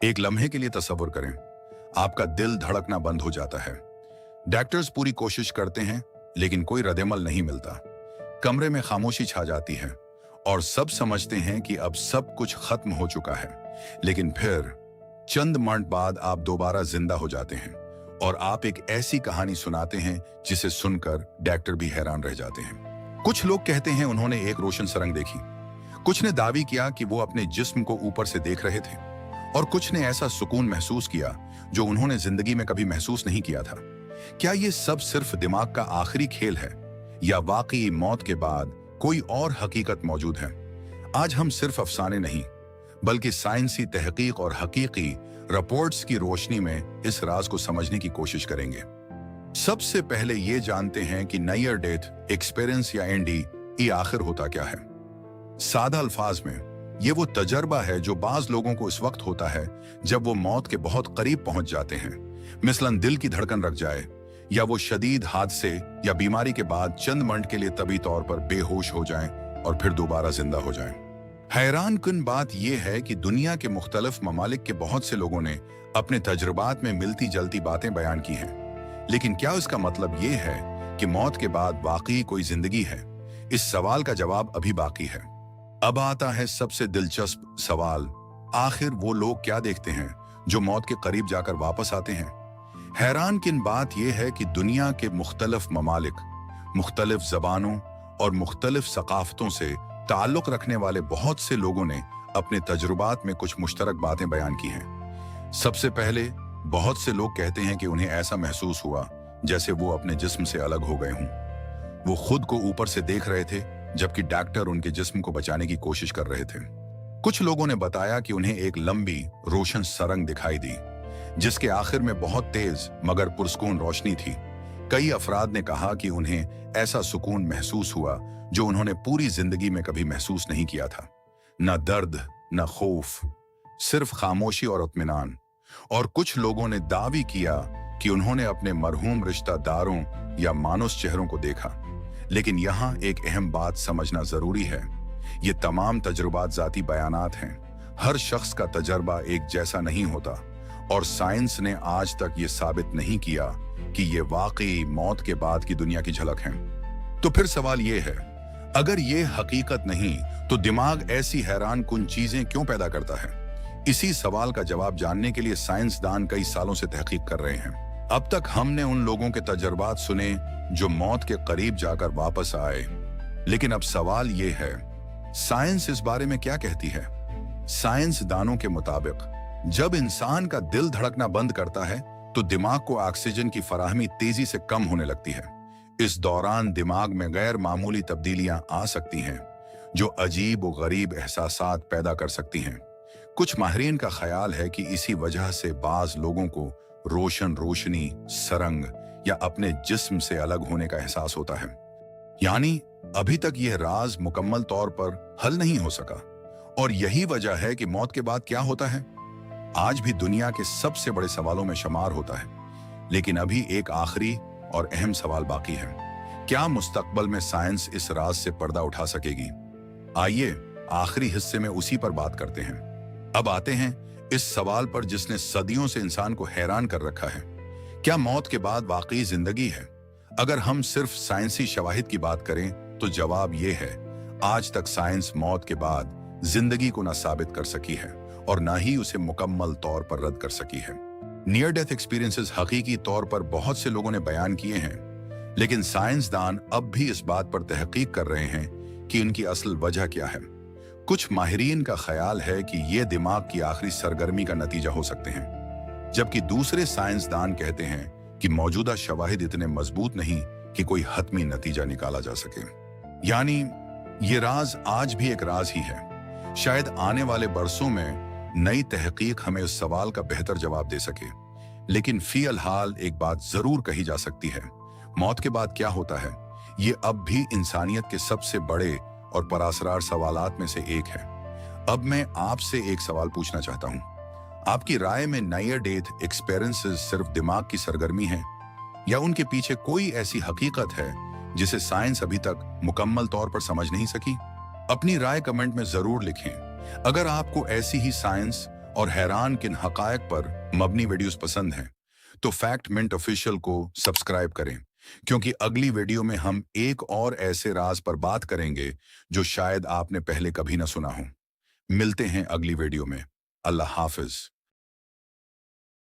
एक लम्हे के लिए तसव्वुर करें, आपका दिल धड़कना बंद हो जाता है। डॉक्टर्स पूरी कोशिश करते हैं, लेकिन कोई रद्द-ए-अमल नहीं मिलता। कमरे में खामोशी छा जाती है और सब समझते हैं कि अब सब कुछ खत्म हो चुका है। लेकिन फिर चंद मिनट बाद आप दोबारा जिंदा हो जाते हैं और आप एक ऐसी कहानी सुनाते हैं जिसे सुनकर डॉक्टर भी हैरान रह जाते हैं। कुछ लोग कहते हैं उन्होंने एक रोशन सुरंग देखी, कुछ ने दावी किया कि वो अपने जिस्म को ऊपर से देख रहे थे और कुछ ने ऐसा सुकून महसूस किया जो उन्होंने जिंदगी में कभी महसूस नहीं किया था। क्या ये सब सिर्फ दिमाग का आखिरी खेल है या वाकई मौत के बाद कोई और हकीकत मौजूद है? आज हम सिर्फ अफसाने नहीं बल्कि साइंसी तहकीक और हकीकी रिपोर्ट्स की रोशनी में इस राज को समझने की कोशिश करेंगे। सबसे पहले ये जानते हैं कि नियर डेथ एक्सपीरियंस या एनडी ये आखिर होता क्या है। सादा अल्फाज में ये वो तजर्बा है जो बाज लोगों को इस वक्त होता है जब वो मौत के बहुत करीब पहुंच जाते हैं, मिसलन दिल की धड़कन रख जाए या वो शदीद हादसे या बीमारी के बाद चंद मिनट के लिए तभी तौर पर बेहोश हो जाएं और फिर दोबारा जिंदा हो जाएं। हैरान कुन बात यह है कि दुनिया के मुख्तलिफ ममालिक के बहुत से लोगों ने अपने तजुर्बात में मिलती जलती बातें बयान की हैं, लेकिन क्या इसका मतलब ये है कि मौत के बाद वाकई कोई जिंदगी है? इस सवाल का जवाब अभी बाकी है। अब आता है सबसे दिलचस्प सवाल, आखिर वो लोग क्या देखते हैं जो मौत के करीब जाकर वापस आते हैं? हैरान किन बात यह है कि दुनिया के मुख्तलिफ ममालिक, मुख्तलिफ जबानों और मुख्तलिफ सकाफतों से ताल्लुक रखने वाले बहुत से लोगों ने अपने तजुर्बात में कुछ मुश्तरक बातें बयान की हैं। सबसे पहले बहुत से लोग कहते हैं कि उन्हें ऐसा महसूस हुआ जैसे वो अपने जिस्म से अलग हो गए हों। वो खुद को ऊपर से देख रहे थे जबकि डॉक्टर उनके जिस्म को बचाने की कोशिश कर रहे थे। कुछ लोगों ने बताया कि उन्हें एक लंबी रोशन सुरंग दिखाई दी जिसके आखिर में बहुत तेज मगर पुरस्कून रोशनी थी। कई अफराद ने कहा कि उन्हें ऐसा सुकून महसूस हुआ जो उन्होंने पूरी जिंदगी में कभी महसूस नहीं किया था। न दर्द, न खौफ, सिर्फ खामोशी और इत्मीनान। और कुछ लोगों ने दावी किया कि उन्होंने अपने मरहूम रिश्तेदारों या मानुस चेहरों को देखा। लेकिन यहाँ एक अहम बात समझना जरूरी है, ये तमाम तजुर्बात जाती बयानात हैं। हर शख्स का तजर्बा एक जैसा नहीं होता और साइंस ने आज तक ये साबित नहीं किया कि ये वाकई मौत के बाद की दुनिया की झलक है। तो फिर सवाल ये है, अगर ये हकीकत नहीं तो दिमाग ऐसी हैरान कुन चीजें क्यों पैदा करता है? इसी सवाल का जवाब जानने के लिए साइंसदान कई सालों से तहकीक कर रहे हैं। अब तक हमने उन लोगों के तजुर्बात सुने जो मौत के करीब जाकर वापस आए, लेकिन अब सवाल ये है, साइंस इस बारे में क्या कहती है? साइंसदानों के मुताबिक जब इंसान का दिल धड़कना बंद करता है तो दिमाग को ऑक्सीजन की फराहमी तेजी से कम होने लगती है। इस दौरान दिमाग में गैर मामूली तब्दीलियां आ सकती हैं जो अजीब और गरीब एहसासात पैदा कर सकती हैं। कुछ माहिरीन का ख्याल है कि इसी वजह से बाज लोगों को रोशनी, सरंग या अपने जिस्म से अलग होने का एहसास होता है। यानी अभी तक यह राज मुकम्मल तौर पर हल नहीं हो सका और यही वजह है कि मौत के बाद क्या होता है आज भी दुनिया के सबसे बड़े सवालों में शुमार होता है। लेकिन अभी एक आखिरी और अहम सवाल बाकी है, क्या मुस्तकबल में साइंस इस राज से पर्दा उठा सकेगी? आइए आखिरी हिस्से में उसी पर बात करते हैं। अब आते हैं इस सवाल पर जिसने सदियों से इंसान को हैरान कर रखा है, क्या मौत के बाद वाकई जिंदगी है? अगर हम सिर्फ साइंसी शवाहिद की बात करें तो जवाब यह है, आज तक साइंस मौत के बाद जिंदगी को ना साबित कर सकी है और ना ही उसे मुकम्मल तौर पर रद्द कर सकी है। नियर डेथ एक्सपीरियंसेस हकीकी तौर पर बहुत से लोगों ने बयान किए हैं, लेकिन साइंसदान अब भी इस बात पर तहकीक कर रहे हैं कि इनकी असल वजह क्या है। कुछ माहिरीन का ख्याल है कि ये दिमाग की आखिरी सरगर्मी का नतीजा हो सकते हैं, जबकि दूसरे साइंसदान कहते हैं कि मौजूदा शवाहिद इतने मजबूत नहीं कि कोई हतमी नतीजा निकाला जा सके। यानी ये राज आज भी एक राज ही है। शायद आने वाले बरसों में नई तहकीक हमें इस सवाल का बेहतर जवाब दे सके, लेकिन फिलहाल एक बात जरूर कही जा सकती है, मौत के बाद क्या होता है ये अब भी इंसानियत के सबसे बड़े और परासरार सवालात में से एक है। अब मैं आपसे एक सवाल पूछना चाहता हूं, आपकी राय में नियर डेथ एक्सपीरियंसेस सिर्फ दिमाग की सरगर्मी है या उनके पीछे कोई ऐसी हकीकत है जिसे साइंस अभी तक मुकम्मल तौर पर समझ नहीं सकी? अपनी राय कमेंट में जरूर लिखें। अगर आपको ऐसी ही साइंस और हैरान किन हकायक पर मबनी वीडियोस पसंद हैं, तो फैक्ट मिनट ऑफिशियल को सब्सक्राइब करें, क्योंकि अगली वीडियो में हम एक और ऐसे राज पर बात करेंगे जो शायद आपने पहले कभी ना सुना हो। मिलते हैं अगली वीडियो में। अल्लाह हाफिज।